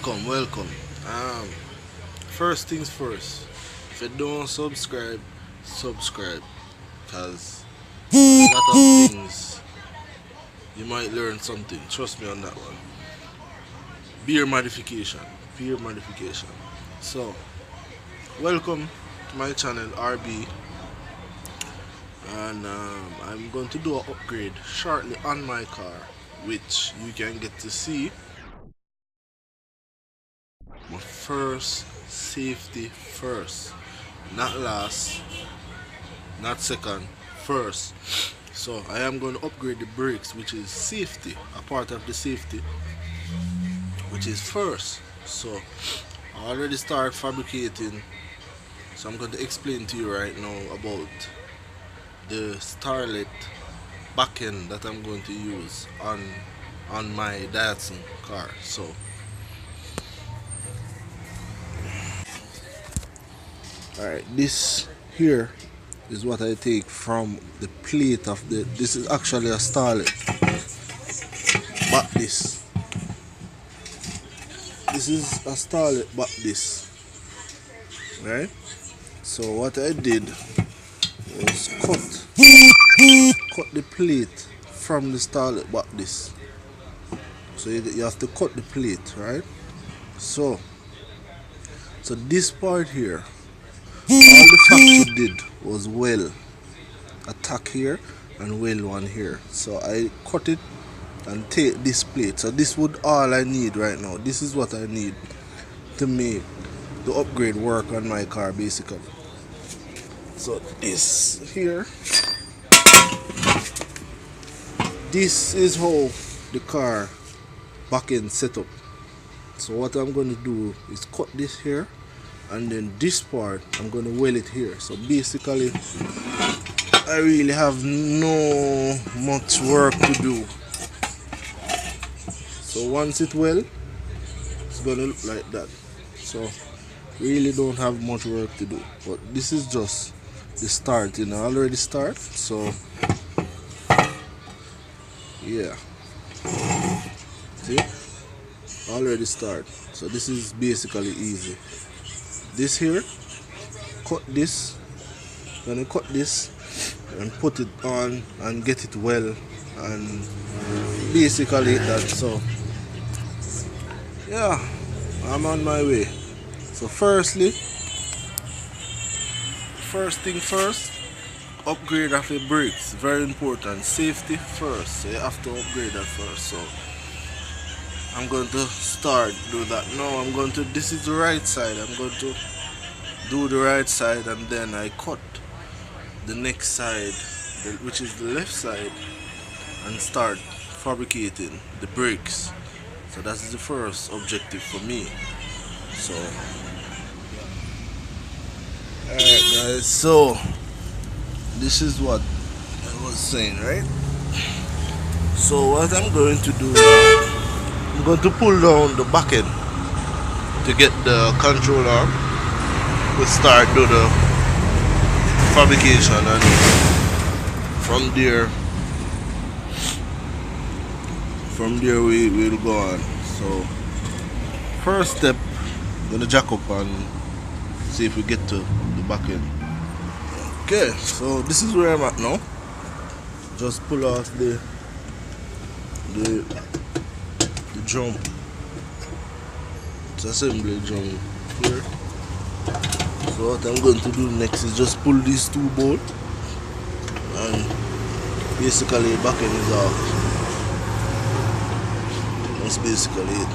welcome. First things first. If you don't subscribe, subscribe, cause a lot of things you might learn something. Trust me on that one. Beer modification, beer modification. So, welcome to my channel RB, and I'm going to do an upgrade shortly on my car, which you can get to see. My first safety first, not last, not second, first. So I am going to upgrade the brakes, which is safety, a part of the safety, which is first. So I already started fabricating. So I'm going to explain to you right now about the starlet back end that I'm going to use on my Diahatsu car. So alright, this here is what I take from the plate of the, this is actually a starlet, but this is a starlet, but this, right? So what I did was cut the plate from the starlet, but this. So you have to cut the plate, right? So this part here, all the factory did was well attack here and well one here. So I cut it and take this plate. So this would all I need right now. This is what I need to make the upgrade work on my car basically. So this here, this is how the car back end setup. So what I'm going to do is cut this here, and then this part I'm going to weld it here. So basically I really have no much work to do. So once it well, it's going to look like that. So really don't have much work to do, but this is just the start, you know. I already start, so yeah, see, already start. So this is basically easy. This here, cut this, gonna cut this and put it on and get it well, and basically that. So yeah, I'm on my way. So first thing first, upgrade of the brakes, very important. Safety first, so you have to upgrade that first. So I'm going to start do that now. I'm going to, this is the right side, I'm going to do the right side, and then I cut the next side, which is the left side, and start fabricating the brakes. So that's the first objective for me. So alright guys, so this is what I was saying, right? So what I'm going to do now, I'm going to pull down the back end to get the controller to start do the fabrication, and from there we will go on. So first step, I'm gonna jack up and see if we get to the back end. Okay, so this is where I'm at now. Just pull off the drum. It's assembly drum here. So what I'm going to do next is just pull these two bolts, and basically back end is off. That's basically it.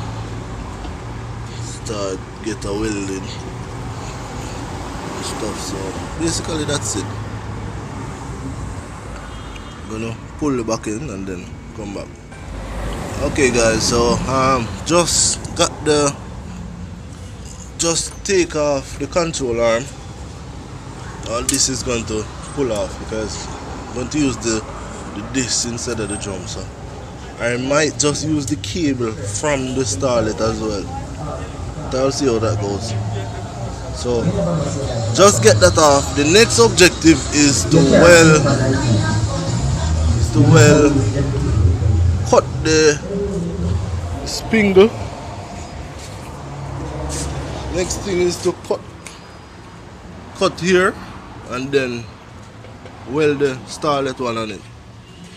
Start get a welding and stuff. So basically that's it. Gonna pull the back in and then come back. Okay guys, so just take off the control arm. All this is going to pull off because I'm going to use the disc instead of the drum. So I might just use the cable from the starlet as well. But I'll see how that goes. So just get that off. The next objective is to cut the spindle Next thing is to cut here and then weld the starlet one on it.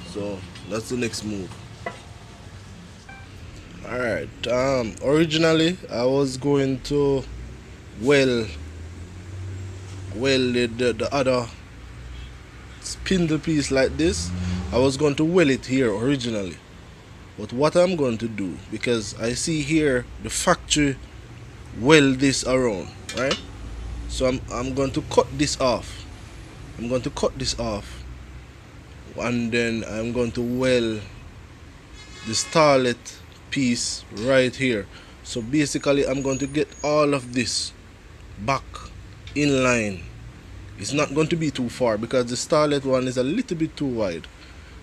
So that's the next move. Alright, originally I was going to weld the other spindle piece like this. I was going to weld it here originally, but what I'm going to do, because I see here the factory weld this around, right? So I'm going to cut this off. I'm going to cut this off, and then I'm going to weld the starlet piece right here. So basically I'm going to get all of this back in line. It's not going to be too far because the starlet one is a little bit too wide.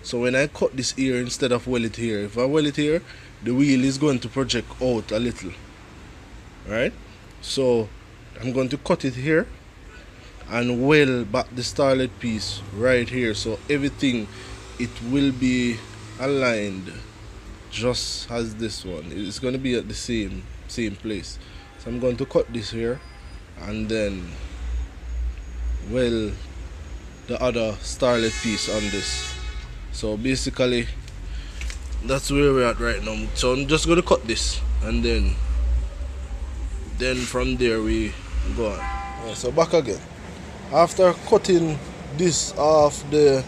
So when I cut this here instead of weld it here, if I weld it here, the wheel is going to project out a little, right? So I'm going to cut it here and weld back the starlet piece right here, so everything, it will be aligned just as this one. It's going to be at the same place. So I'm going to cut this here and then weld the other starlet piece on this. So basically that's where we're at right now. So I'm just going to cut this and then from there we go on. Yeah, so back again. After cutting this off the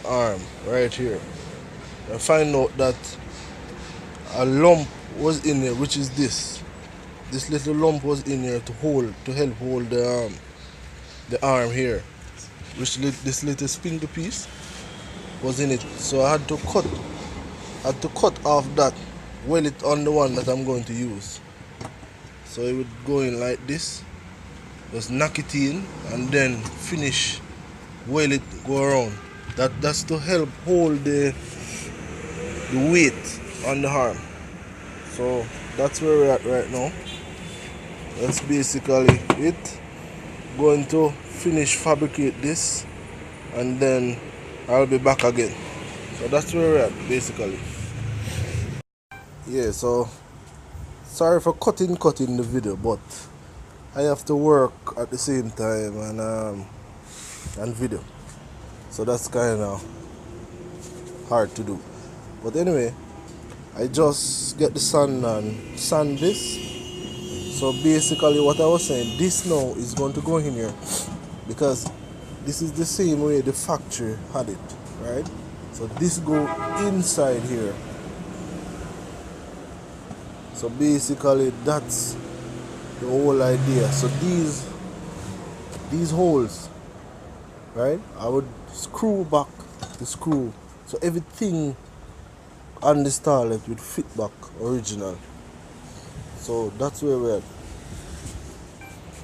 arm right here, I find out that a lump was in there, which is this little lump was in here to help hold the arm here, which this little spindle piece was in it. So I had to cut off that, weld it on the one that I'm going to use. So it would go in like this, just knock it in and then finish, weld it, go around. That's to help hold the weight on the arm. So that's where we're at right now. That's basically it. Going to finish fabricate this and then I'll be back again. So that's where we're at basically. Yeah, so sorry for cutting the video, but I have to work at the same time and video, so that's kind of hard to do. But anyway, I just get the sand and sand this. So basically what I was saying, this now is going to go in here because this is the same way the factory had it, right? So this go inside here. So basically that's the whole idea. So these holes, right, I would screw back the screw so everything on the starlet would fit back original. So that's where we're at.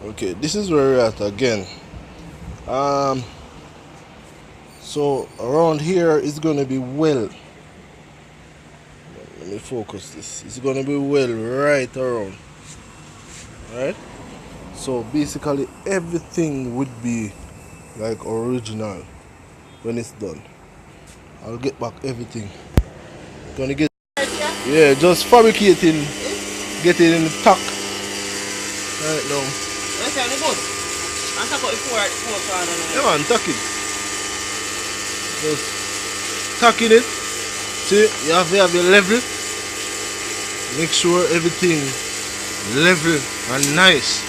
Okay, this is where we're at again. So around here is going to be well, let me focus this, it's going to be well right around, right? So basically everything would be like original when it's done. I'll get back everything. Gonna get, yeah, just fabricating, getting in the tack right now. Yeah man, tacking. Just tacking it. See, you have to have your level. Make sure everything level and nice.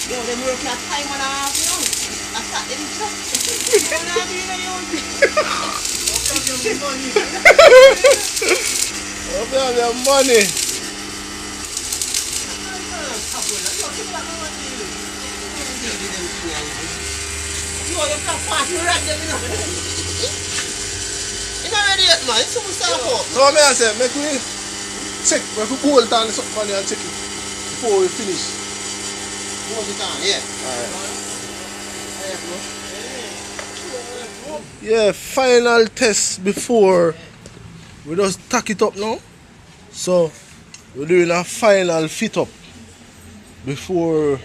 Yo, they work at time and a half, you know. I sat in the Hope you have your money. You want to pass me right there, you know. You know ready yet, man. It's so start up. So me I say, make we check, make we bolt on something on there and check it before we finish. Hold it on, yeah. Yeah, final test before we just tack it up now. So we're doing a final fit up before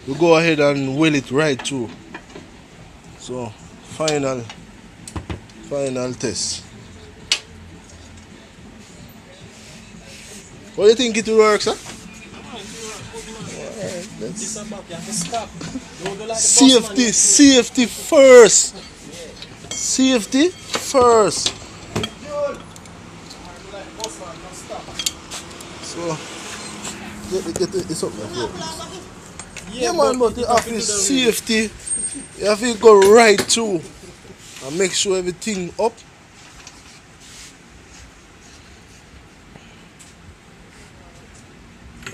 we go ahead and wheel it right through. So final test. What do you think it will work, sir? Alright, let's safety first. Safety first. So get it's up there. Yeah man, but you have to safety. You have to go right through and make sure everything up.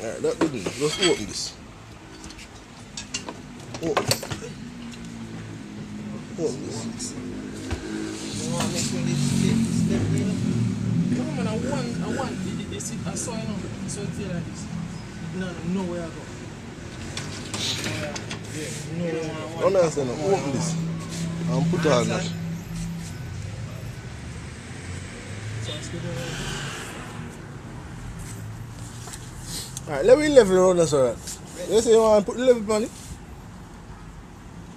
Alright, that didn't. Let's open this. Open this. Open this. Come on, I want. I saw it on. So it's like this. No, where I go. Yeah, Understand? Open this. And put on that. Alright, let me level around us, alright. You say you want to put the level on it?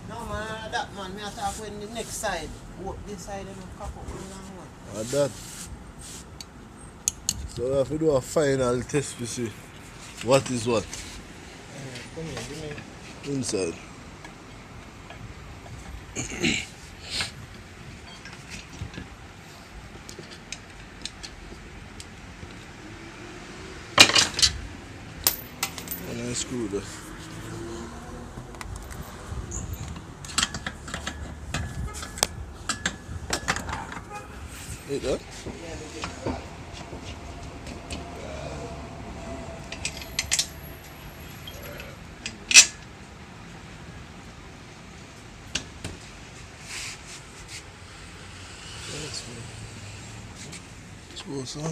No, man, that man, me attack when the next side. Walk this side and cock up one and one. Like that. So we have to do a final test to see what is what. come here, give me. Inside. And I screw this. Hit that? Screw some.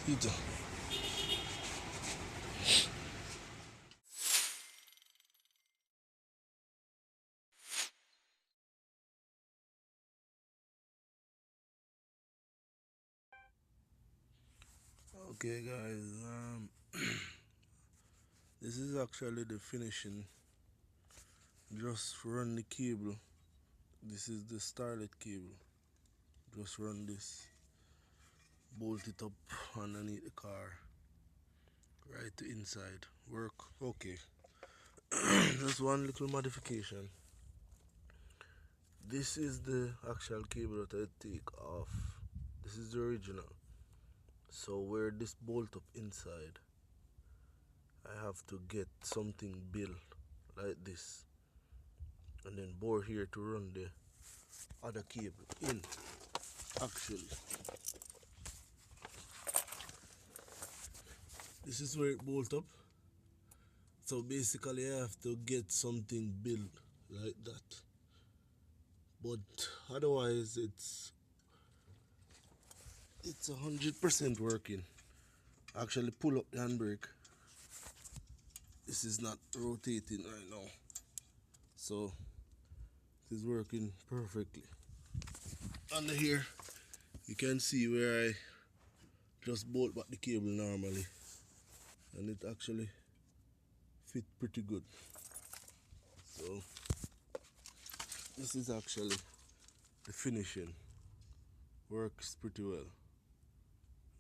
Hit that. Okay guys, this is actually the finishing. Just run the cable. This is the starlet cable. Just run this, bolt it up underneath the car, right to inside. Work okay. Just one little modification. This is the actual cable that I take off. This is the original. So where this bolt up inside, I have to get something built like this and then bore here to run the other cable in. Actually, this is where it bolts up. So basically I have to get something built like that, but otherwise it's 100% working. Actually pull up the handbrake. This is not rotating right now, so it is working perfectly. Under here you can see where I just bolt back the cable normally, and it actually fit pretty good. So this is actually the finishing. Works pretty well,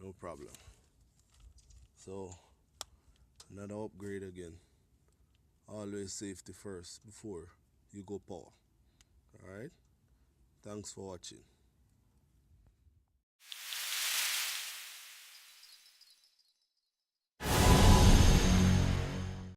no problem. So another upgrade again. Always safety first before you go power. Alright, thanks for watching.